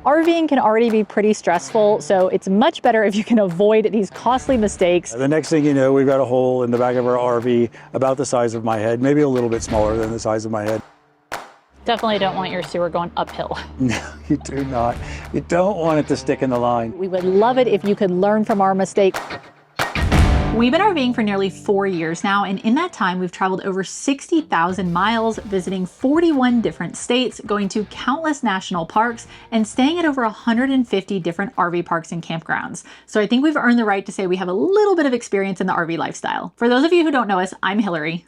RVing can already be pretty stressful, so it's much better if you can avoid these costly mistakes. The next thing you know, we've got a hole in the back of our RV about the size of my head, maybe a little bit smaller than the size of my head. Definitely don't want your sewer going uphill. No, you do not. You don't want it to stick in the line. We would love it if you could learn from our mistakes. We've been RVing for nearly 4 years now, and in that time we've traveled over 60,000 miles, visiting 41 different states, going to countless national parks, and staying at over 150 different RV parks and campgrounds. So I think we've earned the right to say we have a little bit of experience in the RV lifestyle. For those of you who don't know us, I'm Hillary.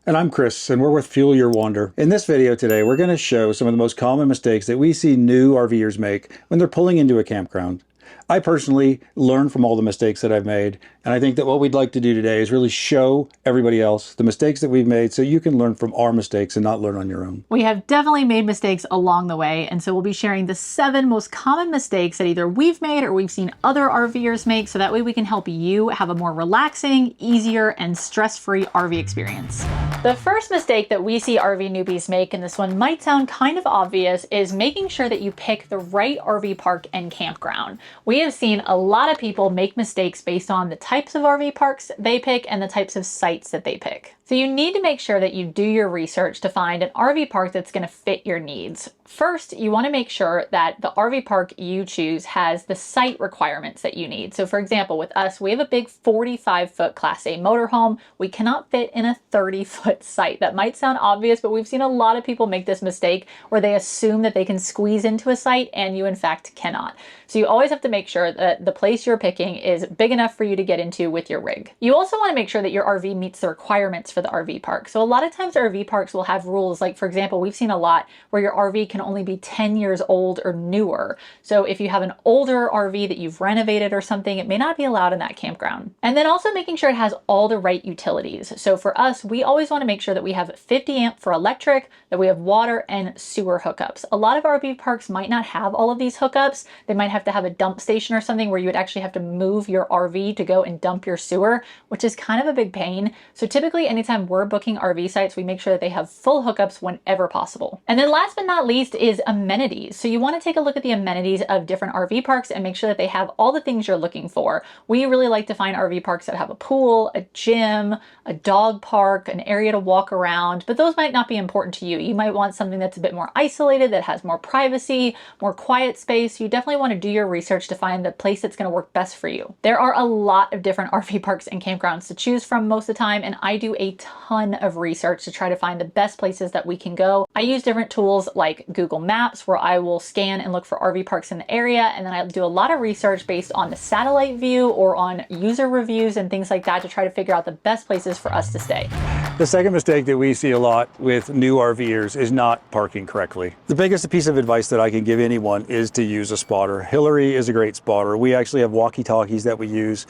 And I'm Kris, and we're with Fuel Your Wonder. In this video today, we're going to show some of the most common mistakes that we see new RVers make when they're pulling into a campground. I personally learn from all the mistakes that I've made, and I think that what we'd like to do today is really show everybody else the mistakes that we've made so you can learn from our mistakes and not learn on your own. We have definitely made mistakes along the way, and so we'll be sharing the 7 most common mistakes that either we've made or we've seen other RVers make, so that way we can help you have a more relaxing, easier, and stress-free RV experience. The first mistake that we see RV newbies make, and this one might sound kind of obvious, is making sure that you pick the right RV park and campground. We have seen a lot of people make mistakes based on the types of RV parks they pick and the types of sites that they pick. So you need to make sure that you do your research to find an RV park that's going to fit your needs. First, you want to make sure that the RV park you choose has the site requirements that you need. So for example, with us, we have a big 45-foot Class A motorhome. We cannot fit in a 30-foot site. That might sound obvious, but we've seen a lot of people make this mistake where they assume that they can squeeze into a site and you in fact cannot. So you always have to make sure that the place you're picking is big enough for you to get into with your rig. You also want to make sure that your RV meets the requirements for the RV park. So a lot of times RV parks will have rules, like for example, we've seen a lot where your RV can only be 10 years old or newer. So if you have an older RV that you've renovated or something, it may not be allowed in that campground. And then also making sure it has all the right utilities. So for us, we always want to make sure that we have 50 amp for electric, that we have water and sewer hookups. A lot of RV parks might not have all of these hookups. They might have to have a dump station or something where you would actually have to move your RV to go and dump your sewer, which is kind of a big pain. So typically anytime we're booking RV sites, we make sure that they have full hookups whenever possible. And then last but not least is amenities. So you want to take a look at the amenities of different RV parks and make sure that they have all the things you're looking for. We really like to find RV parks that have a pool, a gym, a dog park, an area to walk around, but those might not be important to you. You might want something that's a bit more isolated, that has more privacy, more quiet space. You definitely want to do your research to find the place that's going to work best for you. There are a lot of different RV parks and campgrounds to choose from most of the time, and I do a ton of research to try to find the best places that we can go. I use different tools like Google Maps, where I will scan and look for RV parks in the area, and then I do a lot of research based on the satellite view or on user reviews and things like that to try to figure out the best places for us to stay. The second mistake that we see a lot with new RVers is not parking correctly. The biggest piece of advice that I can give anyone is to use a spotter. Hillary is a great spotter. We actually have walkie-talkies that we use.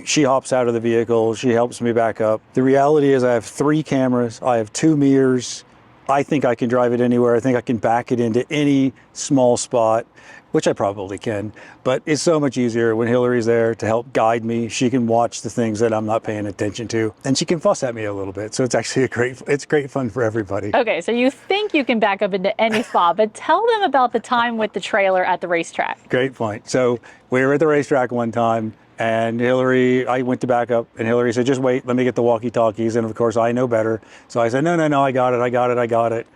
She hops out of the vehicle, she helps me back up. The reality is I have 3 cameras, I have 2 mirrors. I think I can drive it anywhere. I think I can back it into any small spot, which I probably can, but it's so much easier when Hillary's there to help guide me. She can watch the things that I'm not paying attention to, and she can fuss at me a little bit. So it's actually it's great fun for everybody. Okay, so you think you can back up into any spot, but tell them about the time with the trailer at the racetrack. Great point. So we were at the racetrack one time, and I went to back up, and Hillary said, just wait, let me get the walkie-talkies. And of course, I know better. So I said, no, I got it.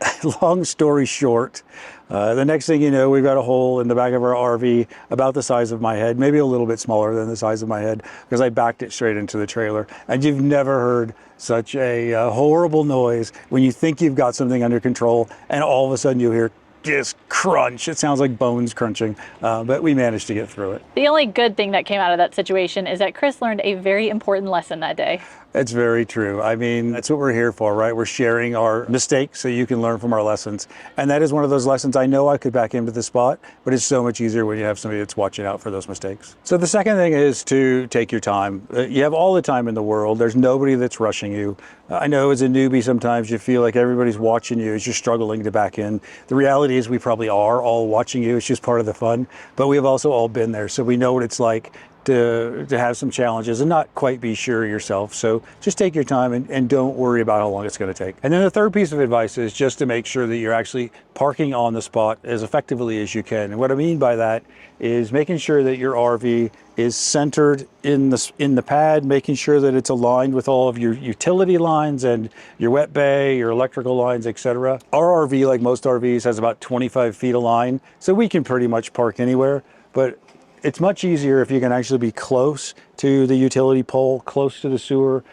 Long story short, the next thing you know, we've got a hole in the back of our RV about the size of my head, maybe a little bit smaller than the size of my head, because I backed it straight into the trailer. And you've never heard such a horrible noise when you think you've got something under control, and all of a sudden you hear just crunch. It sounds like bones crunching, but we managed to get through it. The only good thing that came out of that situation is that Kris learned a very important lesson that day. It's very true. I mean, that's what we're here for, right? We're sharing our mistakes so you can learn from our lessons. And that is one of those lessons I know I could back into the spot, but it's so much easier when you have somebody that's watching out for those mistakes. So the second thing is to take your time. You have all the time in the world. There's nobody that's rushing you. I know as a newbie, sometimes you feel like everybody's watching you as you're struggling to back in. The reality is we probably are all watching you. It's just part of the fun, but we have also all been there. So we know what it's like to have some challenges and not quite be sure yourself. So just take your time and don't worry about how long it's going to take. And then the third piece of advice is just to make sure that you're actually parking on the spot as effectively as you can. And what I mean by that is making sure that your RV is centered in the pad, making sure that it's aligned with all of your utility lines and your wet bay, your electrical lines, etc. Our RV, like most RVs, has about 25 feet of line, so we can pretty much park anywhere. But it's much easier if you can actually be close to the utility pole, close to the sewer,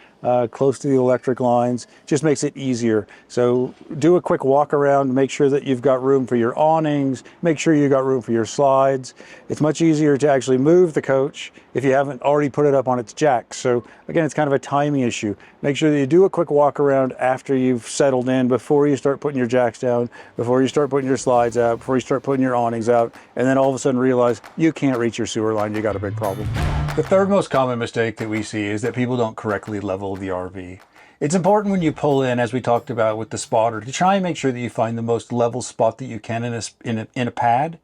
close to the electric lines. Just makes it easier. So do a quick walk around, make sure that you've got room for your awnings, make sure you've got room for your slides. It's much easier to actually move the coach if you haven't already put it up on its jacks. So again, it's kind of a timing issue. Make sure that you do a quick walk around after you've settled in, before you start putting your jacks down, before you start putting your slides out, before you start putting your awnings out, and then all of a sudden realize you can't reach your sewer line, you got a big problem. The third most common mistake that we see is that people don't correctly level the RV. It's important when you pull in, as we talked about with the spotter, to try and make sure that you find the most level spot that you can in a pad.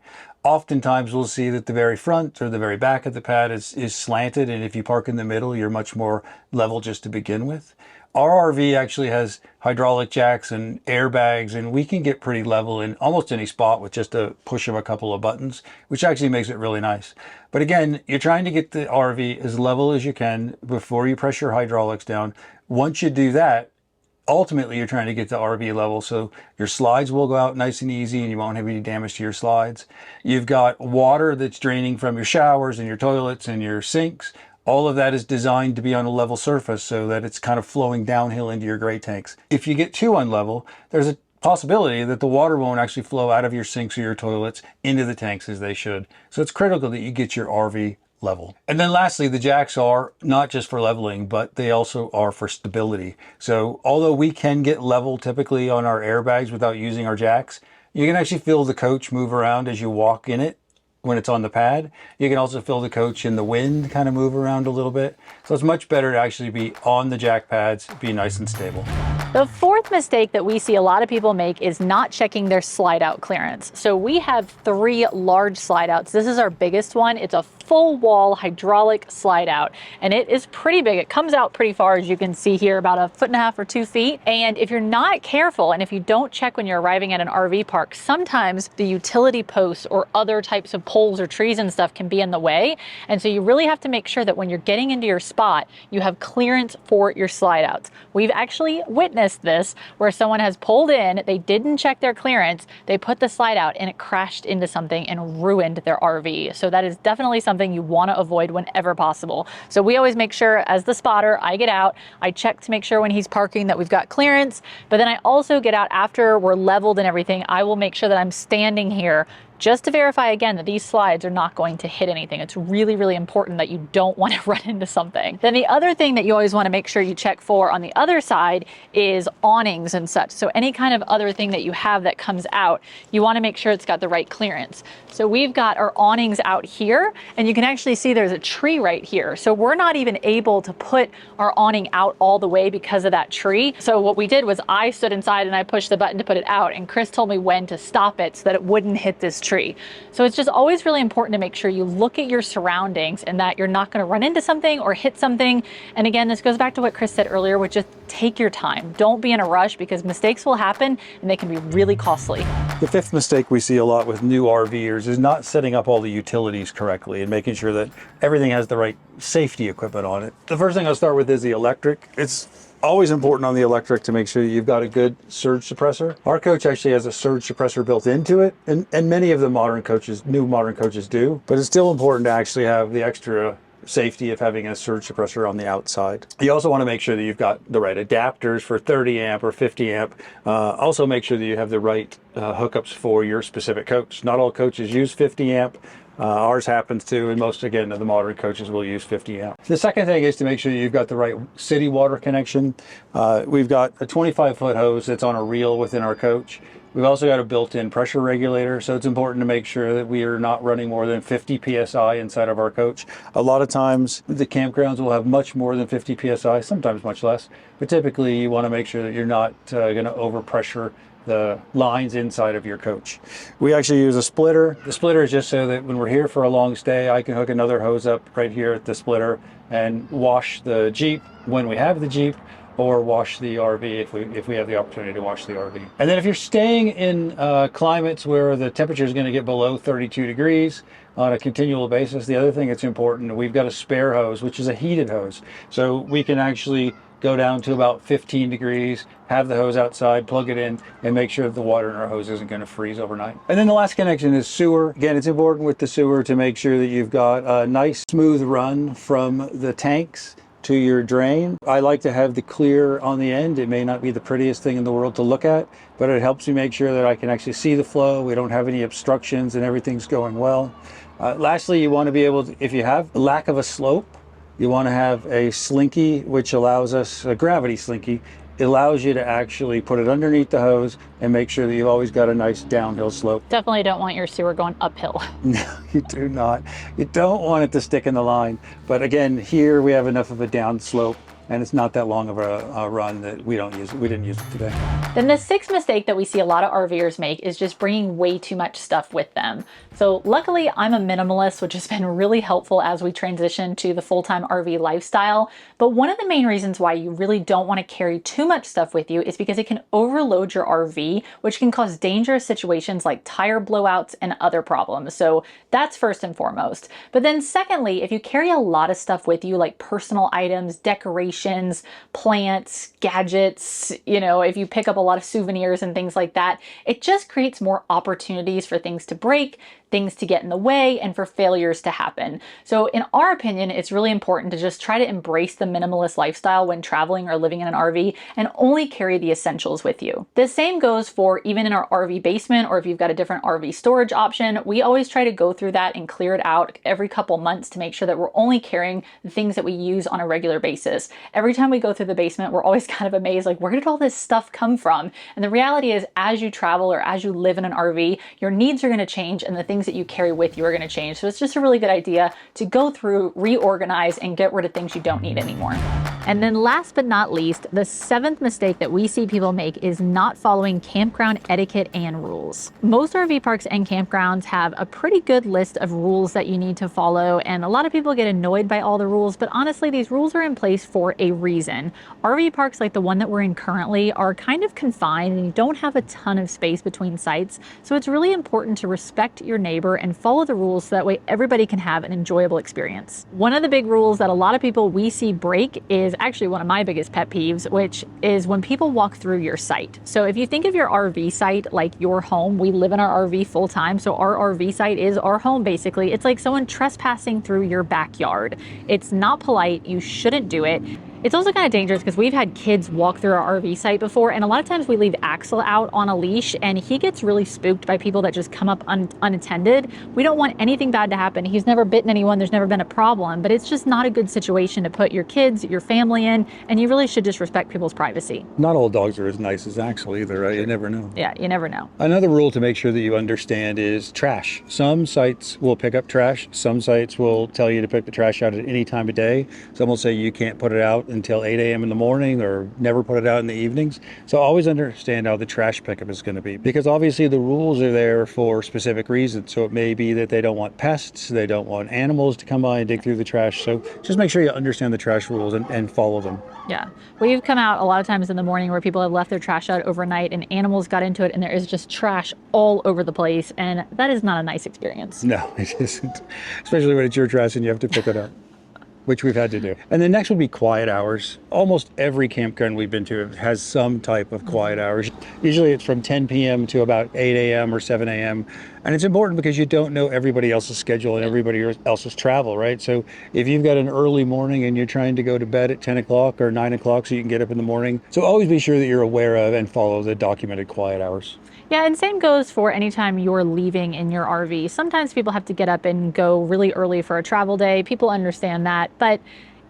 Oftentimes we'll see that the very front or the very back of the pad is slanted, and if you park in the middle, you're much more level just to begin with. Our RV actually has hydraulic jacks and airbags, and we can get pretty level in almost any spot with just a push of a couple of buttons, which actually makes it really nice. But again, you're trying to get the RV as level as you can before you press your hydraulics down. Once you do that, ultimately you're trying to get the RV level, so your slides will go out nice and easy and you won't have any damage to your slides. You've got water that's draining from your showers and your toilets and your sinks. All of that is designed to be on a level surface so that it's kind of flowing downhill into your gray tanks. If you get too unlevel, there's a possibility that the water won't actually flow out of your sinks or your toilets into the tanks as they should. So it's critical that you get your RV level. And then lastly, the jacks are not just for leveling, but they also are for stability. So although we can get level typically on our airbags without using our jacks, you can actually feel the coach move around as you walk in it when it's on the pad. You can also feel the coach in the wind kind of move around a little bit. So it's much better to actually be on the jack pads, be nice and stable. The fourth mistake that we see a lot of people make is not checking their slide out clearance. So we have 3 large slide outs. This is our biggest one. It's a full wall hydraulic slide out, and it is pretty big. It comes out pretty far, as you can see here, about 1.5 or 2 feet. And if you're not careful, and if you don't check when you're arriving at an RV park, sometimes the utility posts or other types of poles or trees and stuff can be in the way. And so you really have to make sure that when you're getting into your spot, you have clearance for your slide outs. We've actually witnessed this where someone has pulled in, they didn't check their clearance, they put the slide out and it crashed into something and ruined their RV. So that is definitely something you want to avoid whenever possible. So we always make sure, as the spotter, I get out, I check to make sure when he's parking that we've got clearance, but then I also get out after we're leveled and everything. I will make sure that I'm standing here just to verify again that these slides are not going to hit anything. It's really, really important that you don't want to run into something. Then the other thing that you always want to make sure you check for on the other side is awnings and such. So any kind of other thing that you have that comes out, you want to make sure it's got the right clearance. So we've got our awnings out here, and you can actually see there's a tree right here. So we're not even able to put our awning out all the way because of that tree. So what we did was I stood inside and I pushed the button to put it out, and Kris told me when to stop it so that it wouldn't hit this tree. So it's just always really important to make sure you look at your surroundings and that you're not going to run into something or hit something. And again, this goes back to what Kris said earlier, which is take your time. Don't be in a rush, because mistakes will happen and they can be really costly. The fifth mistake we see a lot with new RVers is not setting up all the utilities correctly and making sure that everything has the right safety equipment on it. The first thing I'll start with is the electric. It's always important on the electric to make sure you've got a good surge suppressor. Our coach actually has a surge suppressor built into it, and many of the new modern coaches do, but it's still important to actually have the extra safety of having a surge suppressor on the outside. You also want to make sure that you've got the right adapters for 30 amp or 50 amp. Also make sure that you have the right hookups for your specific coach. Not all coaches use 50 amp. Ours happens to, and most, again, of the modern coaches will use 50 amp. The second thing is to make sure you've got the right city water connection. We've got a 25-foot hose that's on a reel within our coach. We've also got a built-in pressure regulator, so it's important to make sure that we are not running more than 50 PSI inside of our coach. A lot of times the campgrounds will have much more than 50 PSI, sometimes much less, but typically you want to make sure that you're not going to overpressure the lines inside of your coach. We actually use a splitter. The splitter is just so that when we're here for a long stay, I can hook another hose up right here at the splitter and wash the Jeep when we have the Jeep, or wash the RV if we have the opportunity to wash the RV. And then if you're staying in climates where the temperature is going to get below 32 degrees on a continual basis, the other thing that's important, we've got a spare hose, which is a heated hose. So we can actually go down to about 15 degrees, have the hose outside, plug it in, and make sure that the water in our hose isn't going to freeze overnight. And then the last connection is sewer. Again, it's important with the sewer to make sure that you've got a nice smooth run from the tanks to your drain. I like to have the clear on the end. It may not be the prettiest thing in the world to look at, but it helps me make sure that I can actually see the flow. We don't have any obstructions and everything's going well. Lastly, you want to be able to, if you have lack of a slope, you want to have a slinky, which allows us, a gravity slinky. It allows you to actually put it underneath the hose and make sure that you've always got a nice downhill slope. Definitely don't want your sewer going uphill. No, you do not. You don't want it to stick in the line. But again, here we have enough of a down slope, and it's not that long of a run that we don't use it. We didn't use it today. Then the sixth mistake that we see a lot of RVers make is just bringing way too much stuff with them. So luckily I'm a minimalist, which has been really helpful as we transition to the full-time RV lifestyle. But one of the main reasons why you really don't want to carry too much stuff with you is because it can overload your RV, which can cause dangerous situations like tire blowouts and other problems. So that's first and foremost. But then secondly, if you carry a lot of stuff with you, like personal items, decorations, plants, gadgets, you know, if you pick up a lot of souvenirs and things like that, it just creates more opportunities for things to break, things to get in the way, and for failures to happen. So in our opinion, it's really important to just try to embrace the minimalist lifestyle when traveling or living in an RV and only carry the essentials with you. The same goes for even in our RV basement, or if you've got a different RV storage option. We always try to go through that and clear it out every couple months to make sure that we're only carrying the things that we use on a regular basis. Every time we go through the basement, we're always kind of amazed, like, where did all this stuff come from? And the reality is, as you travel or as you live in an RV, your needs are going to change and the things that you carry with you are going to change. So it's just a really good idea to go through, reorganize, and get rid of things you don't need anymore. And then last but not least, the seventh mistake that we see people make is not following campground etiquette and rules. Most RV parks and campgrounds have a pretty good list of rules that you need to follow, and a lot of people get annoyed by all the rules, but honestly, these rules are in place for a reason. RV parks like the one that we're in currently are kind of confined and you don't have a ton of space between sites, so it's really important to respect your neighbor and follow the rules so that way everybody can have an enjoyable experience. One of the big rules that a lot of people we see break is actually one of my biggest pet peeves, which is when people walk through your site. So if you think of your RV site like your home, we live in our RV full time, so our RV site is our home basically. It's like someone trespassing through your backyard. It's not polite, you shouldn't do it. It's also kind of dangerous because we've had kids walk through our RV site before, and a lot of times we leave Axel out on a leash and he gets really spooked by people that just come up unattended. We don't want anything bad to happen. He's never bitten anyone, there's never been a problem, but it's just not a good situation to put your kids, your family in, and you really should just respect people's privacy. Not all dogs are as nice as Axel either, right? You never know. Yeah, you never know. Another rule to make sure that you understand is trash. Some sites will pick up trash. Some sites will tell you to pick the trash out at any time of day. Some will say you can't put it out until 8 a.m. in the morning or never put it out in the evenings. So always understand how the trash pickup is going to be, because obviously the rules are there for specific reasons. So it may be that they don't want pests, they don't want animals to come by and dig through the trash. So just make sure you understand the trash rules and follow them. Yeah, we've come out a lot of times in the morning where people have left their trash out overnight and animals got into it and there is just trash all over the place, and that is not a nice experience. No, it isn't, especially when it's your trash and you have to pick it up, which we've had to do. And the next would be quiet hours. Almost every campground we've been to has some type of quiet hours. Usually it's from 10 p.m. to about 8 a.m. or 7 a.m. And it's important because you don't know everybody else's schedule and everybody else's travel, right? So if you've got an early morning and you're trying to go to bed at 10 o'clock or 9 o'clock so you can get up in the morning. So always be sure that you're aware of and follow the documented quiet hours. Yeah, and same goes for anytime you're leaving in your RV. Sometimes people have to get up and go really early for a travel day. People understand that, but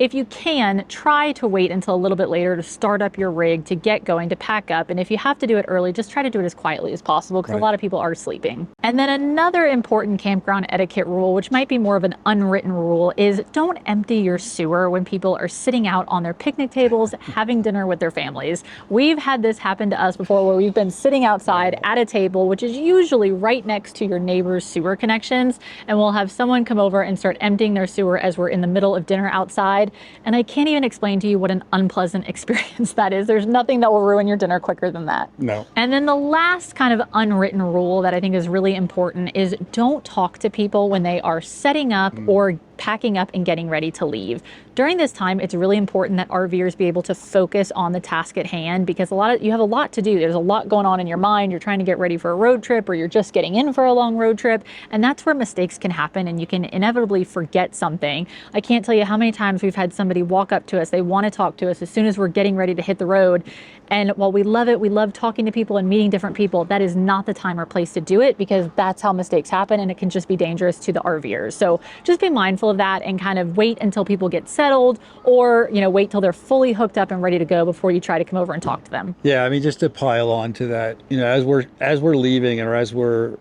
if you can, try to wait until a little bit later to start up your rig, to get going, to pack up. And if you have to do it early, just try to do it as quietly as possible, because a lot of people are sleeping. And then another important campground etiquette rule, which might be more of an unwritten rule, is don't empty your sewer when people are sitting out on their picnic tables having dinner with their families. We've had this happen to us before, where we've been sitting outside at a table, which is usually right next to your neighbor's sewer connections, and we'll have someone come over and start emptying their sewer as we're in the middle of dinner outside. And I can't even explain to you what an unpleasant experience that is. There's nothing that will ruin your dinner quicker than that. No. And then the last kind of unwritten rule that I think is really important is don't talk to people when they are setting up or packing up and getting ready to leave. During this time, it's really important that RVers be able to focus on the task at hand, because you have a lot to do. There's a lot going on in your mind. You're trying to get ready for a road trip, or you're just getting in for a long road trip. And that's where mistakes can happen, and you can inevitably forget something. I can't tell you how many times we've had somebody walk up to us. They want to talk to us as soon as we're getting ready to hit the road. And while we love it, we love talking to people and meeting different people, that is not the time or place to do it, because that's how mistakes happen, and it can just be dangerous to the RVers. So just be mindful of that and kind of wait until people get settled, or wait till they're fully hooked up and ready to go before you try to come over and talk to them. Yeah, I mean, just to pile on to that, as we're leaving, or as we're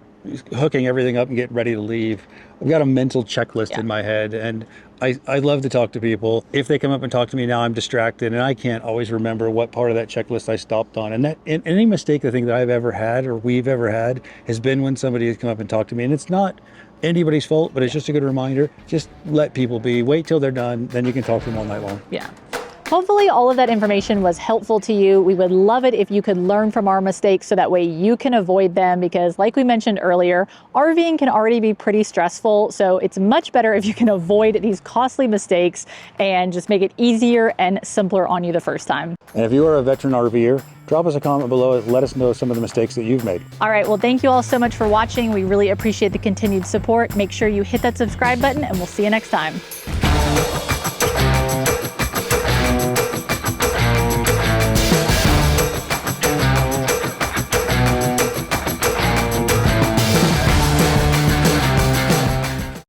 hooking everything up and getting ready to leave, I've got a mental checklist in my head, and I love to talk to people. If they come up and talk to me now, I'm distracted, and I can't always remember what part of that checklist I stopped on. And any mistake I think that I've ever had, or we've ever had, has been when somebody has come up and talked to me, and it's not anybody's fault, but it's just a good reminder. Just let people be. Wait till they're done, then you can talk to them all night long. Yeah. Hopefully all of that information was helpful to you. We would love it if you could learn from our mistakes, so that way you can avoid them, because like we mentioned earlier, RVing can already be pretty stressful. So it's much better if you can avoid these costly mistakes and just make it easier and simpler on you the first time. And if you are a veteran RVer, drop us a comment below and let us know some of the mistakes that you've made. All right, well, thank you all so much for watching. We really appreciate the continued support. Make sure you hit that subscribe button, and we'll see you next time.